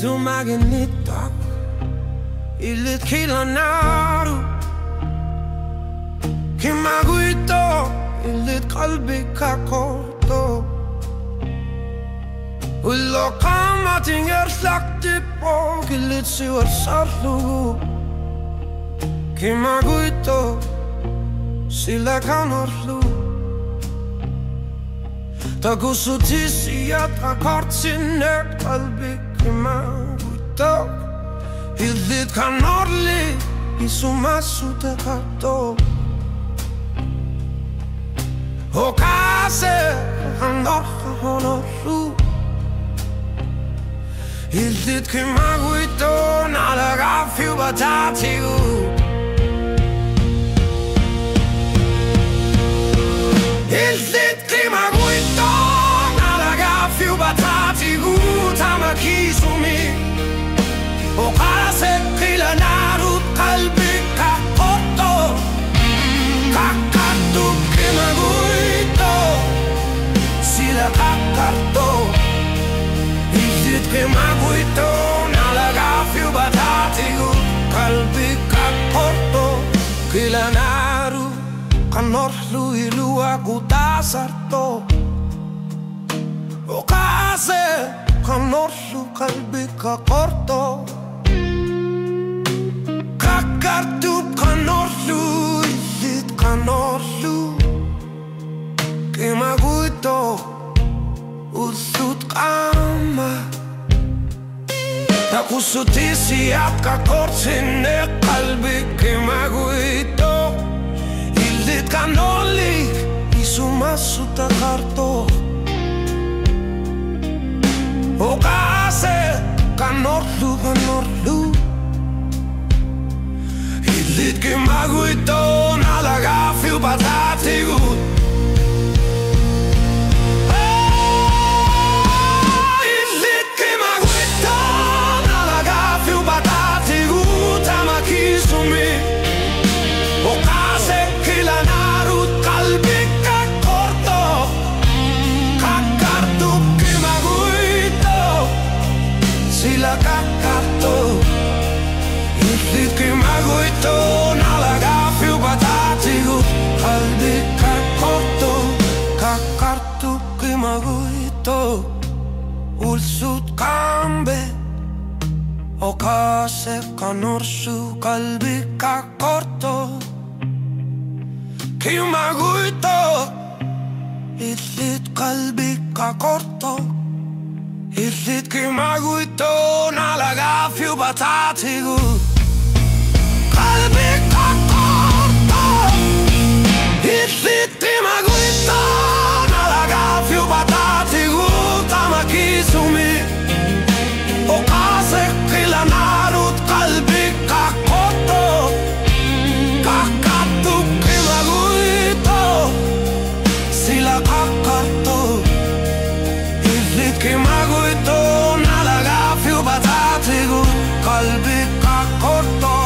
Sumagin itak ilit kilanaru Kimaguito ilit kalbi kakoto Ullo kamating slagti på ilit siwat sarlugu Kimaguito sila kanorlu Tagusutisiat akortsinek kalbi Kimaguito ilit kanorli isumasuta kato Okase kanorha honorlu ilit Kimaguito nalagafiu batatiu ilit Kimaguito nalagafiu batatiu tamakisumi Okase kilanarut kalbi kakoto Kakatu Kimaguito sila kakarto ilit Kimaguito nalagafiu batatiu kalbi kakoto Kilanaru kanorlu ilua kutasarto Okase kanorlu kalbi kakorto Kakartu kanorlu ilit kanorlu Kimaguito usut kama Takusutisi kakortsine kalbi Kimaguito ilit kanoli isumasuta karto Okase kanorlu ilit Kimaguito nalagafiu batatiu ilit Kimaguito nalagafiu batatiu tamakisumi Okase kilanarut kalbi kakorto Kakartu Kimaguito sila kakarto ilit Kimaguito nalagafiu batatiu kalbi kakorto Kakartu Kimaguito ulsut kambe Okase kanorsu kalbi kakorto Kimaguito ilit kalbi kakorto ilit Kimaguito nalagafiu batatiu kalbi kakorto ilit Kimaguito nalagafiu batatiu tamakisumi Okase kilanarut kalbi kakorto Kakatu Kimaguito sila kakarto ilit Kimaguito nalagafiu batatiu kalbi kakorto